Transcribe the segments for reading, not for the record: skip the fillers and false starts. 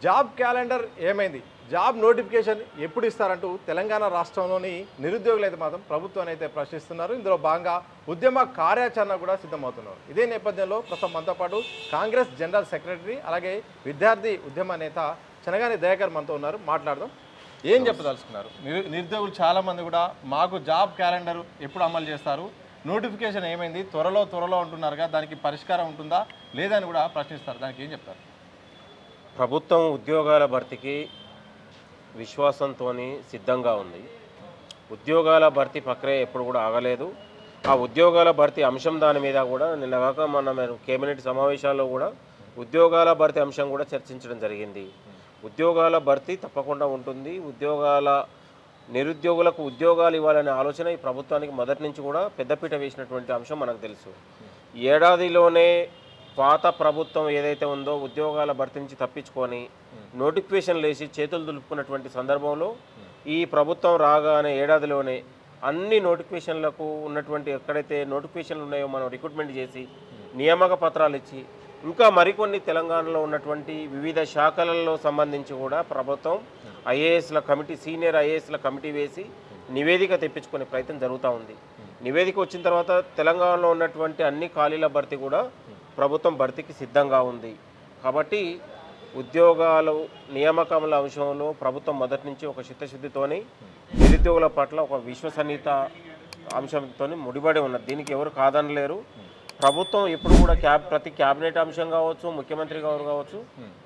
Job calendar ఏమైంది, job notification ఎప్పుడు ఇస్తారంటూ తెలంగాణ రాష్ట్రంలోని నిరుద్యోగులు అయితే మాత్రం ప్రభుత్వాన్ని అయితే ప్రశ్నిస్తున్నారు. ఇందులో భాగంగా ఉద్యమ కార్యాచరణ కూడా సిద్ధమవుతున్నారు. ఇదే నేపథ్యంలో ప్రస్తుతం మనతో పాటు కాంగ్రెస్ జనరల్ సెక్రటరీ అలాగే విద్యార్థి ఉద్యమ నేత చెనగాని దయాకర్ మనతో ఉన్నారు. మాట్లాడదాం. ఏం చెప్పదలుచుకున్నారు? నిరుద్యోగులు చాలామంది కూడా మాకు జాబ్ క్యాలెండర్ ఎప్పుడు అమలు చేస్తారు, నోటిఫికేషన్ ఏమైంది, త్వరలో అంటున్నారుగా, దానికి పరిష్కారం ఉంటుందా లేదని కూడా ప్రశ్నిస్తారు. దానికి ఏం చెప్తారు? ప్రభుత్వం ఉద్యోగాల భర్తీకి విశ్వాసంతో సిద్ధంగా ఉంది. ఉద్యోగాల భర్తీ ప్రక్రియ ఎప్పుడు కూడా ఆగలేదు. ఆ ఉద్యోగాల భర్తీ అంశం దాని మీద కూడా నిన్నగాక మన కేబినెట్ సమావేశాల్లో కూడా ఉద్యోగాల భర్తీ అంశం కూడా చర్చించడం జరిగింది. ఉద్యోగాల భర్తీ తప్పకుండా ఉంటుంది. నిరుద్యోగులకు ఉద్యోగాలు ఇవ్వాలనే ఆలోచన ఈ ప్రభుత్వానికి మొదటి నుంచి కూడా పెద్దపీట వేసినటువంటి అంశం మనకు తెలుసు. ఏడాదిలోనే పాత ప్రభుత్వం ఏదైతే ఉందో ఉద్యోగాల భర్తీ నుంచి తప్పించుకొని నోటిఫికేషన్లు వేసి చేతులు దులుపుకున్నటువంటి సందర్భంలో ఈ ప్రభుత్వం రాగానే ఏడాదిలోనే అన్ని నోటిఫికేషన్లకు ఉన్నటువంటి ఎక్కడైతే నోటిఫికేషన్లు ఉన్నాయో మనం రిక్రూట్మెంట్ చేసి నియామక పత్రాలు ఇచ్చి ఇంకా మరికొన్ని తెలంగాణలో ఉన్నటువంటి వివిధ శాఖలలో సంబంధించి కూడా ప్రభుత్వం ఐఏఎస్ల కమిటీ, సీనియర్ ఐఏఎస్ల కమిటీ వేసి నివేదిక తెప్పించుకునే ప్రయత్నం జరుగుతూ ఉంది. నివేదిక వచ్చిన తర్వాత తెలంగాణలో ఉన్నటువంటి అన్ని ఖాళీల భర్తీ కూడా ప్రభుత్వం భర్తీకి సిద్ధంగా ఉంది. కాబట్టి ఉద్యోగాలు నియామకముల అంశంలో ప్రభుత్వం మొదటి నుంచి ఒక చిత్తశుద్ధితోని నిరుద్యోగుల పట్ల ఒక విశ్వసనీయత అంశంతో ముడిపడి ఉన్నది. దీనికి ఎవరు కాదనలేరు. ప్రభుత్వం ఎప్పుడు కూడా ప్రతి క్యాబినెట్ అంశం కావచ్చు, ముఖ్యమంత్రి గారు కావచ్చు,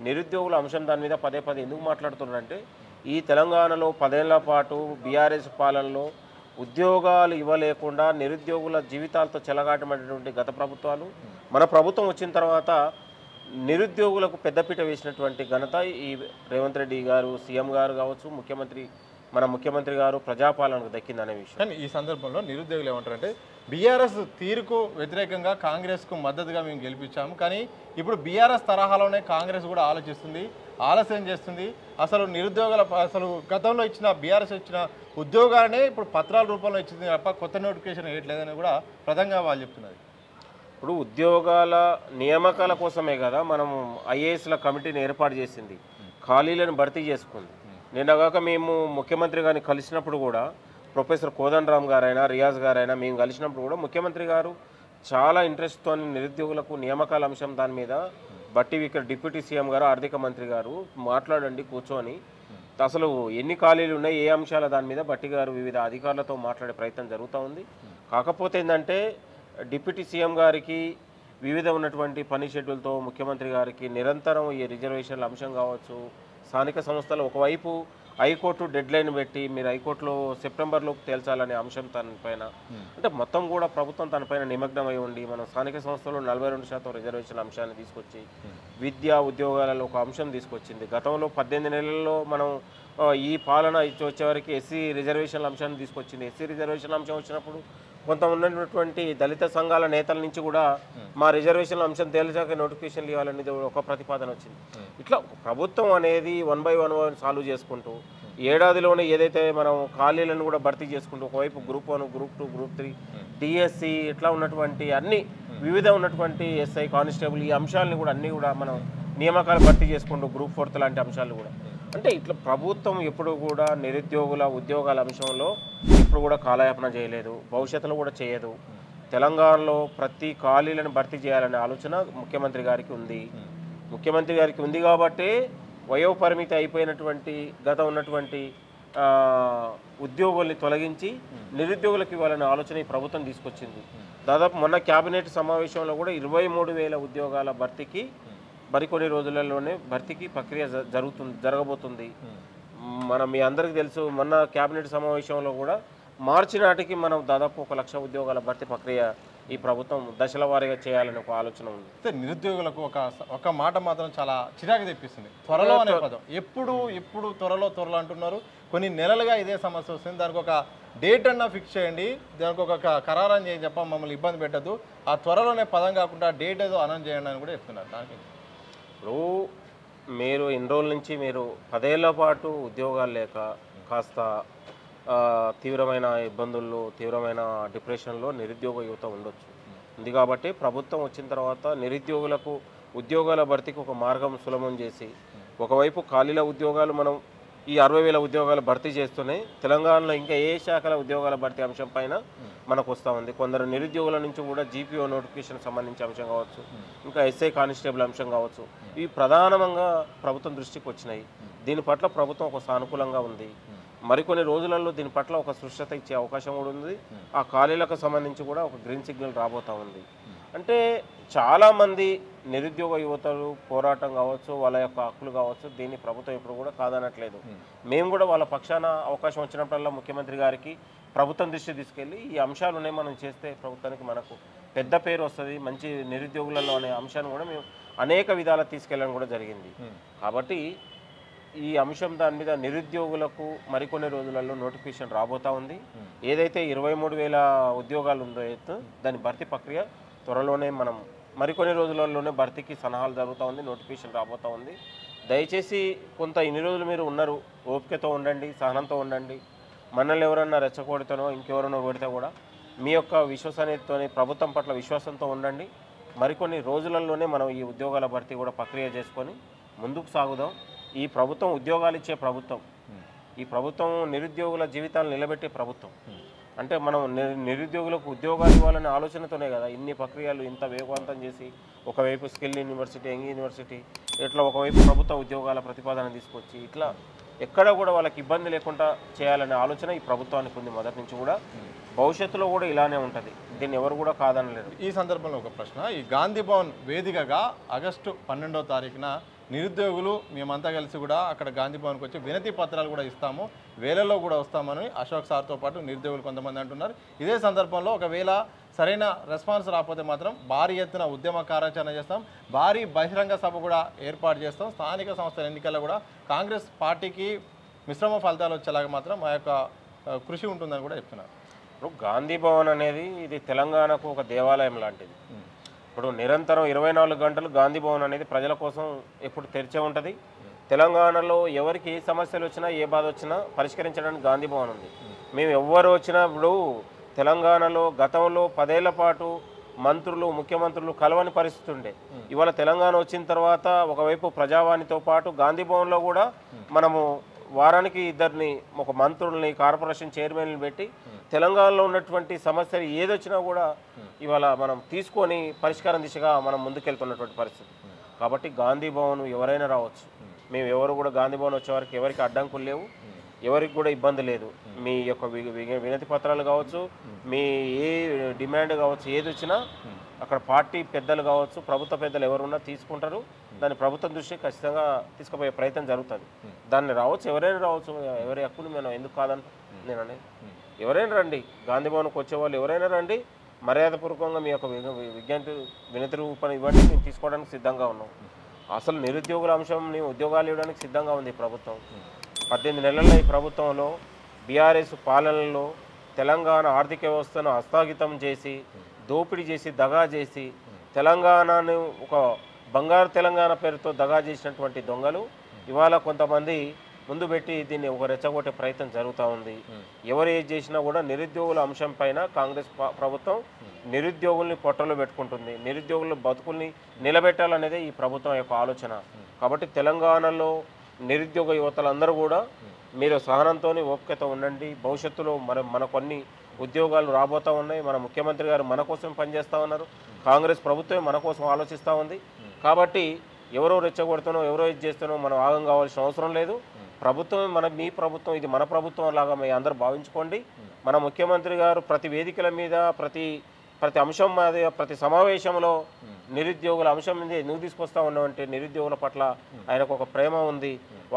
నిరుద్యోగుల అంశం దాని మీద పదే ఎందుకు మాట్లాడుతున్నారంటే ఈ తెలంగాణలో 10 ఏళ్ల పాటు బీఆర్ఎస్ పాలనలో ఉద్యోగాలు ఇవ్వలేకుండా నిరుద్యోగుల జీవితాలతో చెలగాటమైనటువంటి గత ప్రభుత్వాలు, మన ప్రభుత్వం వచ్చిన తర్వాత నిరుద్యోగులకు పెద్దపీట వేసినటువంటి ఘనత ఈ రేవంత్ రెడ్డి గారు, సీఎం గారు కావచ్చు, మన ముఖ్యమంత్రి గారు ప్రజాపాలనకు దక్కిందనే విషయం. కానీ ఈ సందర్భంలో నిరుద్యోగులు ఏమంటారంటే బీఆర్ఎస్ తీరుకు వ్యతిరేకంగా కాంగ్రెస్కు మద్దతుగా మేము గెలిపించాము, కానీ ఇప్పుడు బీఆర్ఎస్ తరహాలోనే కాంగ్రెస్ కూడా ఆలోచిస్తుంది, ఆలస్యం చేస్తుంది. అసలు నిరుద్యోగుల గతంలో ఇచ్చిన బీఆర్ఎస్ ఇచ్చిన ఉద్యోగాలనే ఇప్పుడు పత్రాల రూపంలో ఇచ్చింది తప్ప కొత్త నోటిఫికేషన్ వేయట్లేదని కూడా ప్రధానంగా వాళ్ళు చెప్తున్నారు. ఇప్పుడు ఉద్యోగాల నియామకాల కోసమే కదా మనం ఐఏఎస్ల కమిటీని ఏర్పాటు చేసింది, ఖాళీలను భర్తీ చేసుకుంది. నిన్నగాక మేము ముఖ్యమంత్రి గారిని కలిసినప్పుడు కూడా ప్రొఫెసర్ కోదండరామ్ గారైనా, రియాజ్ గారైనా మేము కలిసినప్పుడు కూడా ముఖ్యమంత్రి గారు చాలా ఇంట్రెస్ట్తో నిరుద్యోగులకు నియామకాల అంశం దాని మీద ఇక్కడ డిప్యూటీ సీఎం గారు, ఆర్థిక మంత్రి గారు మాట్లాడండి కూర్చొని, అసలు ఎన్ని ఖాళీలు ఉన్నాయి, ఏ అంశాల దాని మీద బట్టి గారు వివిధ అధికారులతో మాట్లాడే ప్రయత్నం జరుగుతూ ఉంది. కాకపోతే ఏంటంటే డిప్యూటీ సీఎం గారికి వివిధ ఉన్నటువంటి పని షెడ్యూల్తో ముఖ్యమంత్రి గారికి నిరంతరం ఈ రిజర్వేషన్ల అంశం కావచ్చు, స్థానిక సంస్థలు ఒకవైపు హైకోర్టు డెడ్లైన్ పెట్టి మీరు హైకోర్టులో సెప్టెంబర్లోకి తేల్చాలనే అంశం తనపైన, అంటే మొత్తం కూడా ప్రభుత్వం తనపైన నిమగ్నమై ఉండి మనం స్థానిక సంస్థలో 42% రిజర్వేషన్ అంశాన్ని తీసుకొచ్చి విద్యా ఉద్యోగాలలో ఒక అంశం తీసుకొచ్చింది. గతంలో 18 నెలల్లో మనం ఈ పాలన వచ్చేవరకు ఎస్సీ రిజర్వేషన్ల అంశాన్ని తీసుకొచ్చింది. ఎస్సీ రిజర్వేషన్ అంశం వచ్చినప్పుడు కొంత ఉన్నటువంటి దళిత సంఘాల నేతల నుంచి కూడా మా రిజర్వేషన్ల అంశం తేల్చాక నోటిఫికేషన్లు ఇవ్వాలనేది ఒక ప్రతిపాదన వచ్చింది. ఇట్లా ప్రభుత్వం అనేది 1 by 1 సాల్వ్ చేసుకుంటూ ఏడాదిలోనే ఏదైతే మనం ఖాళీలను కూడా భర్తీ చేసుకుంటూ ఒకవైపు గ్రూప్ 1, గ్రూప్ 2, గ్రూప్ 3, డిఎస్సి ఇట్లా ఉన్నటువంటి అన్ని వివిధ ఉన్నటువంటి ఎస్ఐ, కానిస్టేబుల్ ఈ అంశాలను కూడా అన్నీ కూడా మనం నియామకాలు భర్తీ చేసుకుంటూ గ్రూప్ 4 లాంటి అంశాలు కూడా, అంటే ఇట్లా ప్రభుత్వం ఎప్పుడు కూడా నిరుద్యోగుల ఉద్యోగాల అంశంలో ఇప్పుడు కూడా కాలయాపన చేయలేదు, భవిష్యత్తులో కూడా చేయదు. తెలంగాణలో ప్రతి ఖాళీలను భర్తీ చేయాలనే ఆలోచన ముఖ్యమంత్రి గారికి ఉంది కాబట్టి వయోపరిమితి అయిపోయినటువంటి గత ఉన్నటువంటి ఉద్యోగుల్ని తొలగించి నిరుద్యోగులకు ఇవ్వాలనే ఆలోచన ఈ ప్రభుత్వం తీసుకొచ్చింది. దాదాపు మొన్న క్యాబినెట్ సమావేశంలో కూడా 23,000 ఉద్యోగాల భర్తీకి మరికొన్ని రోజులలోనే భర్తీకి ప్రక్రియ జరగబోతుంది. మీ అందరికీ తెలుసు, మొన్న క్యాబినెట్ సమావేశంలో కూడా మార్చి నాటికి మనం దాదాపు 1,00,000 ఉద్యోగాల భర్తీ ప్రక్రియ ఈ ప్రభుత్వం దశల వారీగా చేయాలని ఒక ఆలోచన ఉంది. నిరుద్యోగులకు ఒక మాట మాత్రం చాలా చిరాకు తెప్పిస్తుంది, త్వరలో అనే పదం. ఎప్పుడు త్వరలో అంటున్నారు. కొన్ని నెలలుగా ఇదే సమస్య వస్తుంది. దానికి ఒక డేట్ అన్నా ఫిక్స్ చేయండి, దానికి ఒక ఖరారని చేయండి, చెప్ప మమ్మల్ని ఇబ్బంది పెట్టద్దు. ఆ త్వరలోనే పదం కాకుండా డేట్ ఏదో అనౌన్స్ చేయండి అని కూడా చెప్తున్నారు. దానికి ఇప్పుడు మీరు ఇన్ని రోజుల నుంచి మీరు 10 ఏళ్ల పాటు ఉద్యోగాలు లేక కాస్త తీవ్రమైన ఇబ్బందుల్లో, తీవ్రమైన డిప్రెషన్లో నిరుద్యోగ యువత ఉంది కాబట్టి ప్రభుత్వం వచ్చిన తర్వాత నిరుద్యోగులకు ఉద్యోగాల భర్తీకి ఒక మార్గం సులభం చేసి ఒకవైపు ఖాళీల ఉద్యోగాలు మనం ఈ 60,000 ఉద్యోగాలు భర్తీ చేస్తూనే తెలంగాణలో ఇంకా ఏ శాఖల ఉద్యోగాల భర్తీ అంశం పైన మనకు వస్తూ ఉంది. కొందరు నిరుద్యోగుల నుంచి కూడా జీపీఓ నోటిఫికేషన్ సంబంధించి అంశం కావచ్చు, ఇంకా ఎస్ఐ కానిస్టేబుల్ అంశం కావచ్చు, ఇవి ప్రధానంగా ప్రభుత్వం దృష్టికి వచ్చినాయి. దీని పట్ల ప్రభుత్వం ఒక సానుకూలంగా ఉంది. మరికొన్ని రోజులలో దీని పట్ల ఒక స్పష్టత ఇచ్చే అవకాశం కూడా ఉంది. ఆ ఖాళీలకు సంబంధించి కూడా ఒక గ్రీన్ సిగ్నల్ రాబోతూ ఉంది. అంటే చాలామంది నిరుద్యోగ యువతలు పోరాటం కావచ్చు, వాళ్ళ యొక్క హక్కులు కావచ్చు, దీన్ని ప్రభుత్వం ఇప్పుడు కూడా కాదనట్లేదు. మేము కూడా వాళ్ళ పక్షాన అవకాశం వచ్చినప్పుడల్లా ముఖ్యమంత్రి గారికి ప్రభుత్వం దృష్టి తీసుకెళ్ళి ఈ అంశాలునే మనం చేస్తే ప్రభుత్వానికి మనకు పెద్ద పేరు వస్తుంది, మంచి నిరుద్యోగులలో అనే అంశాన్ని కూడా మేము అనేక విధాలా తీసుకెళ్ళడం కూడా జరిగింది. కాబట్టి ఈ అంశం దాని మీద నిరుద్యోగులకు మరికొన్ని రోజులలో నోటిఫికేషన్ రాబోతూ ఉంది. ఏదైతే 23,000 ఉద్యోగాలు ఉందో దాని భర్తీ ప్రక్రియ త్వరలోనే మనం మరికొన్ని రోజులలోనే భర్తీకి సన్నాహాలు జరుగుతూ ఉంది, నోటిఫికేషన్ రాబోతూ ఉంది. దయచేసి కొంత ఇన్ని రోజులు మీరు ఉన్నారు, ఓపికతో ఉండండి, సహనంతో ఉండండి. మనల్ని ఎవరన్నా రెచ్చగొడితేనో ఇంకెవరన్నా కొడితే కూడా మీ యొక్క విశ్వసనీయతతో ప్రభుత్వం పట్ల విశ్వాసంతో ఉండండి. మరికొన్ని రోజులలోనే మనం ఈ ఉద్యోగాల భర్తీ కూడా ప్రక్రియ చేసుకొని ముందుకు సాగుదాం. ఈ ప్రభుత్వం ఉద్యోగాలు ఇచ్చే ప్రభుత్వం, ఈ ప్రభుత్వం నిరుద్యోగుల జీవితాలు నిలబెట్టే ప్రభుత్వం. అంటే మనం నిరుద్యోగులకు ఉద్యోగాలు ఇవ్వాలనే ఆలోచనతోనే కదా ఇన్ని ప్రక్రియలు ఇంత వేగవంతం చేసి ఒకవైపు స్కిల్ యూనివర్సిటీ, యంగ్ యూనివర్సిటీ, ఇట్లా ఒకవైపు ప్రభుత్వ ఉద్యోగాల ప్రతిపాదన తీసుకొచ్చి ఇట్లా ఎక్కడ కూడా వాళ్ళకి ఇబ్బంది లేకుండా చేయాలనే ఆలోచన ఈ ప్రభుత్వానికి ఉంది మొదటి నుంచి కూడా. భవిష్యత్తులో కూడా ఇలానే ఉంటుంది, దీన్ని ఎవరు కూడా కాదనలేరు. ఈ సందర్భంలో ఒక ప్రశ్న, ఈ గాంధీ భవన్ వేదికగా ఆగస్టు 12వ తారీఖున నిరుద్యోగులు మేమంతా కలిసి కూడా అక్కడ గాంధీ భవన్కి వచ్చి వినతి పత్రాలు కూడా ఇస్తాము, వేలలో కూడా వస్తామని అశోక్ సార్తో పాటు నిరుద్యోగులు కొంతమంది అంటున్నారు. ఇదే సందర్భంలో ఒకవేళ సరైన రెస్పాన్స్ రాకపోతే మాత్రం భారీ ఎత్తున ఉద్యమ కార్యాచరణ చేస్తాం, భారీ బహిరంగ సభ కూడా ఏర్పాటు చేస్తాం. స్థానిక సంస్థల ఎన్నికల్లో కూడా కాంగ్రెస్ పార్టీకి మిశ్రమ ఫలితాలు వచ్చేలాగా మాత్రం మా యొక్క కృషి ఉంటుందని కూడా చెప్తున్నారు. ఇప్పుడు గాంధీ భవన్ అనేది ఇది తెలంగాణకు ఒక దేవాలయం లాంటిది. ఇప్పుడు నిరంతరం 24 గంటలు గాంధీ భవన్ అనేది ప్రజల కోసం ఎప్పుడు తెరిచే ఉంటుంది. తెలంగాణలో ఎవరికి ఏ సమస్యలు వచ్చినా ఏ బాధ వచ్చినా పరిష్కరించడానికి గాంధీ భవన్ ఉంది. మేము ఎవ్వరు వచ్చినా ఇప్పుడు తెలంగాణలో గతంలో 10 ఏళ్ల పాటు మంత్రులు, ముఖ్యమంత్రులు కలవని పరిస్థితి ఉండే. ఇవాళ తెలంగాణ వచ్చిన తర్వాత ఒకవైపు ప్రజావాణితో పాటు గాంధీ భవన్లో కూడా మనము వారానికి ఇద్దరిని, ఒక మంత్రుల్ని, కార్పొరేషన్ చైర్మన్ని పెట్టి తెలంగాణలో ఉన్నటువంటి సమస్యలు ఏదొచ్చినా కూడా ఇవాళ మనం తీసుకొని పరిష్కారం దిశగా మనం ముందుకెళ్తున్నటువంటి పరిస్థితి. కాబట్టి గాంధీ భవన్ ఎవరైనా రావచ్చు, మేము ఎవరు కూడా గాంధీ భవన్ వచ్చేవారికి ఎవరికి అడ్డంకులు లేవు, ఎవరికి కూడా ఇబ్బంది లేదు. మీ యొక్క వినతి పత్రాలు కావచ్చు, మీ ఏ డిమాండ్ కావచ్చు, ఏది వచ్చినా అక్కడ పార్టీ పెద్దలు కావచ్చు, ప్రభుత్వ పెద్దలు ఎవరున్నా తీసుకుంటారు. దాన్ని ప్రభుత్వం దృష్టి ఖచ్చితంగా తీసుకుపోయే ప్రయత్నం జరుగుతుంది. దాన్ని రావచ్చు, ఎవరైనా రావచ్చు, ఎవరి హక్కుని మనం ఎందుకు కాదని నేను అనేది. ఎవరైనా రండి, గాంధీ భవన్కి వచ్చేవాళ్ళు ఎవరైనా రండి, మర్యాదపూర్వకంగా మీ యొక్క వినతి రూపాన్ని ఇవ్వండి, మేము తీసుకోవడానికి సిద్ధంగా ఉన్నాం. అసలు నిరుద్యోగుల అంశంని ఉద్యోగాలు ఇవ్వడానికి సిద్ధంగా ఉంది ప్రభుత్వం. 18 నెలల ఈ ప్రభుత్వంలో బీఆర్ఎస్ పాలనలో తెలంగాణ ఆర్థిక వ్యవస్థను హస్తగితం చేసి, దోపిడీ చేసి, దగా చేసి, తెలంగాణను ఒక బంగారు తెలంగాణ పేరుతో దగా చేసినటువంటి దొంగలు ఇవాళ కొంతమంది ముందు పెట్టి దీన్ని ఒక రెచ్చగొట్టే ప్రయత్నం జరుగుతూ ఉంది. ఎవరు ఏది చేసినా కూడా నిరుద్యోగుల అంశం పైన కాంగ్రెస్ ప్రభుత్వం నిరుద్యోగుల్ని పొట్టలో పెట్టుకుంటుంది. నిరుద్యోగుల బతుకుల్ని నిలబెట్టాలనేదే ఈ ప్రభుత్వం యొక్క ఆలోచన. కాబట్టి తెలంగాణలో నిరుద్యోగ యువతలందరూ కూడా మీరు సహనంతో, ఓపికతో ఉండండి. భవిష్యత్తులో మన కొన్ని ఉద్యోగాలు రాబోతూ ఉన్నాయి. మన ముఖ్యమంత్రి గారు మన కోసం పనిచేస్తూ ఉన్నారు, కాంగ్రెస్ ప్రభుత్వమే మన కోసం ఆలోచిస్తూ ఉంది. కాబట్టి ఎవరో రెచ్చగొడుతానో, ఎవరో ఇది చేస్తానో మనం ఆగం కావాల్సిన అవసరం లేదు. ప్రభుత్వమే మీ ప్రభుత్వం, ఇది మన ప్రభుత్వం లాగా మీ అందరూ భావించుకోండి. మన ముఖ్యమంత్రి గారు ప్రతి వేదికల మీద, ప్రతి అంశం మీద, ప్రతి సమావేశంలో నిరుద్యోగుల అంశం మీద ఎందుకు తీసుకొస్తా ఉన్నామంటే నిరుద్యోగుల పట్ల ఆయనకు ఒక ప్రేమ ఉంది.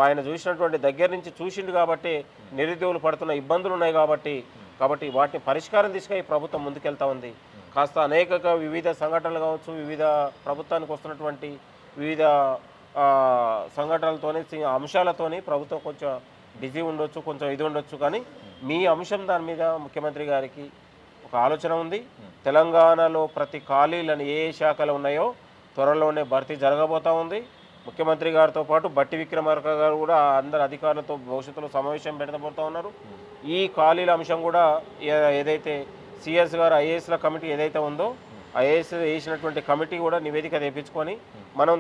ఆయన చూసినటువంటి దగ్గర నుంచి చూసిండు కాబట్టి నిరుద్యోగులు పడుతున్న ఇబ్బందులు ఉన్నాయి కాబట్టి వాటిని పరిష్కారం దిశగా ఈ ప్రభుత్వం ముందుకెళ్తా ఉంది. కాస్త అనేక వివిధ సంఘటనలు కావచ్చు, వివిధ ప్రభుత్వానికి వస్తున్నటువంటి వివిధ సంఘటనలతోని, అంశాలతోని ప్రభుత్వం కొంచెం బిజీ ఉండొచ్చు, కొంచెం ఇది ఉండొచ్చు. కానీ మీ అంశం దాని మీద ముఖ్యమంత్రి గారికి ఒక ఆలోచన ఉంది. తెలంగాణలో ప్రతి ఖాళీలను ఏ శాఖలు ఉన్నాయో త్వరలోనే భర్తీ జరగబోతూ ఉంది. ముఖ్యమంత్రి గారితో పాటు బట్టి విక్రమార్క గారు కూడా అందరు అధికారులతో భవిష్యత్తులో సమావేశం పెడతబోతూ ఉన్నారు. ఈ ఖాళీల అంశం కూడా ఏదైతే సిఎస్ గారు ఐఏఎస్ల కమిటీ ఏదైతే ఉందో, ఐఏఎస్ వేసినటువంటి కమిటీ కూడా నివేదిక తెప్పించుకొని మనం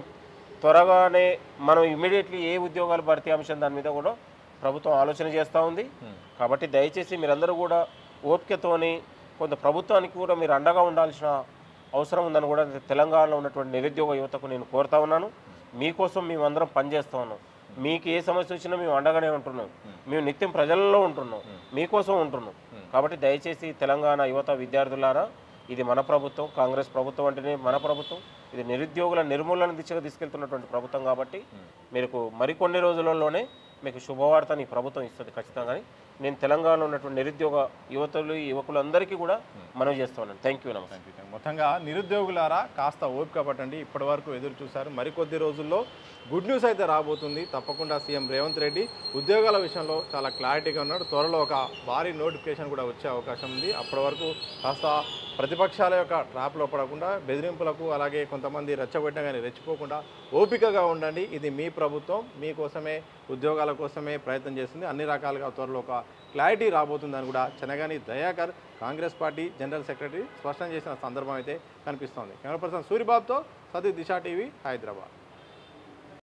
త్వరగానే మనం ఇమ్మీడియట్లీ ఏ ఉద్యోగాలు భర్తీ అంశం దాని మీద కూడా ప్రభుత్వం ఆలోచన చేస్తూ ఉంది. కాబట్టి దయచేసి మీరందరూ కూడా ఓపికతోని కొంత ప్రభుత్వానికి కూడా మీరు అండగా ఉండాల్సిన అవసరం ఉందని కూడా తెలంగాణలో ఉన్నటువంటి నిరుద్యోగ యువతకు నేను కోరుతా ఉన్నాను. మీకోసం మేమందరం పనిచేస్తూ ఉన్నాం. మీకు ఏ సమస్య వచ్చినా మేము అండగానే ఉంటున్నాం. మేము నిత్యం ప్రజల్లో ఉంటున్నాం, మీకోసం ఉంటున్నాం. కాబట్టి దయచేసి తెలంగాణ యువత విద్యార్థులారా, ఇది మన ప్రభుత్వం, కాంగ్రెస్ ప్రభుత్వం అంటేనే మన ప్రభుత్వం. ఇది నిరుద్యోగుల నిర్మూలన దిశగా తీసుకెళ్తున్నటువంటి ప్రభుత్వం. కాబట్టి మీకు మరికొన్ని రోజులలోనే మీకు శుభవార్తని ప్రభుత్వం ఇస్తుంది ఖచ్చితంగా. నేను తెలంగాణలో ఉన్నటువంటి నిరుద్యోగ యువకులందరికీ కూడా మనవి చేస్తున్నాను. Thank you. నమస్తే. మొత్తంగా నిరుద్యోగులారా కాస్త ఓపిక పట్టండి. ఇప్పటి వరకు ఎదురు చూశారు. మరికొద్ది రోజుల్లో గుడ్ న్యూస్ అయితే రాబోతుంది. తప్పకుండా సీఎం రేవంత్ రెడ్డి ఉద్యోగాల విషయంలో చాలా క్లారిటీగా ఉన్నాడు. త్వరలో ఒక భారీ నోటిఫికేషన్ కూడా వచ్చే అవకాశం ఉంది. అప్పటి వరకు కాస్త ప్రతిపక్షాల యొక్క ట్రాప్లో పడకుండా, బెదిరింపులకు అలాగే కొంతమంది రెచ్చగొట్టినా కానీ రెచ్చిపోకుండా ఓపికగా ఉండండి. ఇది మీ ప్రభుత్వం, మీకోసమే ఉద్యోగాల కోసమే ప్రయత్నం చేస్తుంది. అన్ని రకాలుగా త్వరలో ఒక క్లారిటీ రాబోతుందని కూడా Chenagani Dayakar Congress party general secretary స్పష్టం చేసిన సందర్భం అయితే కనిపిస్తోంది. కెమెరా పర్సన్ సూరిబాబుతో సతీష్, దిశ టీవీ, హైదరాబాద్.